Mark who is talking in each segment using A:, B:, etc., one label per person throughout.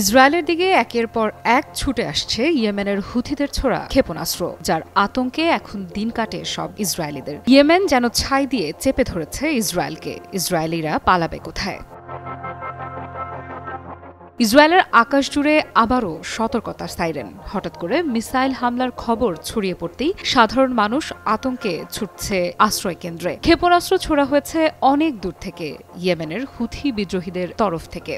A: ইসরায়েলের দিকে একের পর এক ছুটে আসছে ইয়েমেনের হুথিদের ছোড়া ক্ষেপণাস্ত্র, যার আতঙ্কে এখন দিন কাটে সব ইসরায়েলিদের। ইয়েমেন যেন ছাই দিয়ে চেপে ধরেছে ইসরায়েলকে। ইসরায়েলিরা পালাবে কোথায়? ইসরায়েলের আকাশ জুড়ে আবারও সতর্কতার সাইরেন। হঠাৎ করে মিসাইল হামলার খবর ছড়িয়ে পড়তেই সাধারণ মানুষ আতঙ্কে ছুটছে আশ্রয় কেন্দ্রে। ক্ষেপণাস্ত্র ছোড়া হয়েছে অনেক দূর থেকে, ইয়েমেনের হুথি বিদ্রোহীদের তরফ থেকে।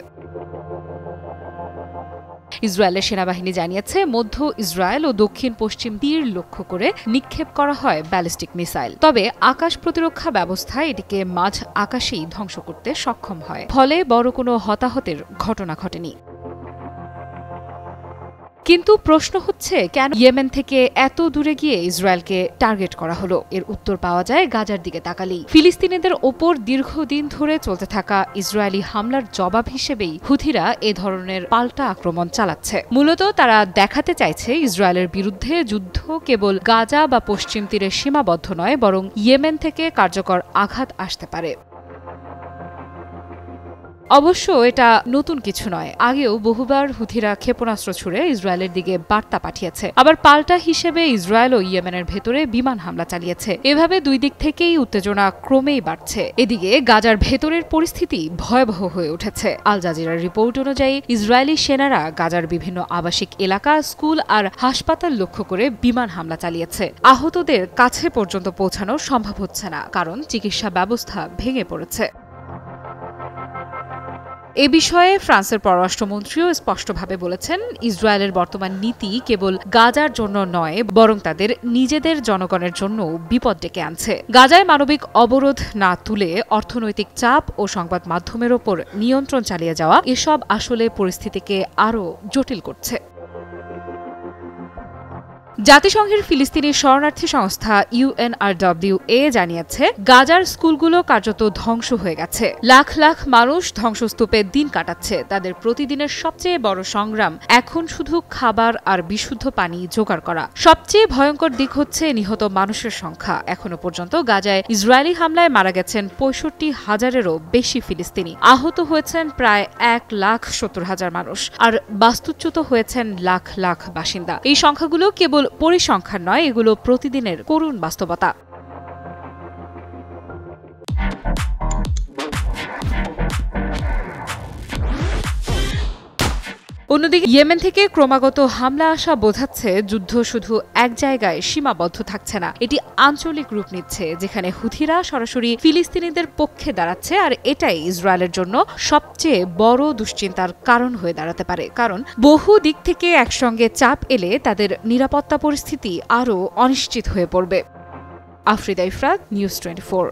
A: ইসরায়েলের সেনাবাহিনী জানিয়েছে, মধ্য ইসরায়েল ও দক্ষিণ পশ্চিম তীর লক্ষ্য করে নিক্ষেপ করা হয় ব্যালিস্টিক মিসাইল। তবে আকাশ প্রতিরক্ষা ব্যবস্থা এটিকে মাঝ আকাশেই ধ্বংস করতে সক্ষম হয়, ফলে বড় কোনো হতাহতের ঘটনা ঘটেনি। কিন্তু প্রশ্ন হচ্ছে, কেন ইয়েমেন থেকে এত দূরে গিয়ে ইসরায়েলকে টার্গেট করা হলো? এর উত্তর পাওয়া যায় গাজার দিকে তাকালেই। ফিলিস্তিনিদের ওপর দীর্ঘদিন ধরে চলতে থাকা ইসরায়েলি হামলার জবাব হিসেবেই হুথিরা এ ধরনের পাল্টা আক্রমণ চালাচ্ছে। মূলত তারা দেখাতে চাইছে, ইসরায়েলের বিরুদ্ধে যুদ্ধ কেবল গাজা বা পশ্চিম তীরে সীমাবদ্ধ নয়, বরং ইয়েমেন থেকে কার্যকর আঘাত আসতে পারে। অবশ্য এটা নতুন কিছু নয়। আগেও বহুবার হুথিরা ক্ষেপণাস্ত্র ছুড়ে ইসরায়েলের দিকে বার্তা পাঠিয়েছে। আবার পাল্টা হিসেবে ইসরায়েল ও ইয়েমেনের ভেতরে বিমান হামলা চালিয়েছে। এভাবে দুই দিক থেকেই উত্তেজনা ক্রমেই বাড়ছে। এদিকে গাজার ভেতরের পরিস্থিতি ভয়াবহ হয়ে উঠেছে। আল জাজিরার রিপোর্ট অনুযায়ী ইসরায়েলি সেনারা গাজার বিভিন্ন আবাসিক এলাকা, স্কুল আর হাসপাতাল লক্ষ্য করে বিমান হামলা চালিয়েছে। আহতদের কাছে পর্যন্ত পৌঁছানো সম্ভব হচ্ছে না, কারণ চিকিৎসা ব্যবস্থা ভেঙে পড়েছে। এ বিষয়ে ফ্রান্সের পররাষ্ট্রমন্ত্রীও স্পষ্টভাবে বলেছেন, ইসরায়েলের বর্তমান নীতি কেবল গাজার জন্য নয়, বরং তাদের নিজেদের জনগণের জন্য বিপদ ডেকে আনছে। গাজায় মানবিক অবরোধ না তুলে অর্থনৈতিক চাপ ও সংবাদ মাধ্যমের ওপর নিয়ন্ত্রণ চালিয়ে যাওয়া, এসব আসলে পরিস্থিতিকে আরও জটিল করছে। জাতিসংঘের ফিলিস্তিনি শরণার্থী সংস্থা UNRWA জানিয়েছে, গাজার স্কুলগুলো কার্যত ধ্বংস হয়ে গেছে। লাখ লাখ মানুষ ধ্বংসস্তূপে দিন কাটাচ্ছে। তাদের প্রতিদিনের সবচেয়ে বড় সংগ্রাম এখন শুধু খাবার আর বিশুদ্ধ পানি জোগাড় করা। সবচেয়ে ভয়ঙ্কর দিক হচ্ছে নিহত মানুষের সংখ্যা। এখনো পর্যন্ত গাজায় ইসরায়েলি হামলায় মারা গেছেন 65,000-এরও বেশি ফিলিস্তিনি। আহত হয়েছেন প্রায় 1,70,000 মানুষ, আর বাস্তুচ্যুত হয়েছেন লাখ লাখ বাসিন্দা। এই সংখ্যাগুলো কেবল পরিসংখ্যান নয়, এগুলো প্রতিদিনের করুণ বাস্তবতা। অন্যদিকে ইয়েমেন থেকে ক্রমাগত হামলা আসা বোঝাচ্ছে, যুদ্ধ শুধু এক জায়গায় সীমাবদ্ধ থাকছে না, এটি আঞ্চলিক রূপ নিচ্ছে, যেখানে হুথিরা সরাসরি ফিলিস্তিনিদের পক্ষে দাঁড়াচ্ছে। আর এটাই ইসরায়েলের জন্য সবচেয়ে বড় দুশ্চিন্তার কারণ হয়ে দাঁড়াতে পারে, কারণ বহু দিক থেকে একসঙ্গে চাপ এলে তাদের নিরাপত্তা পরিস্থিতি আরও অনিশ্চিত হয়ে পড়বে। আফরিদা ইফরাত, নিউজ 24।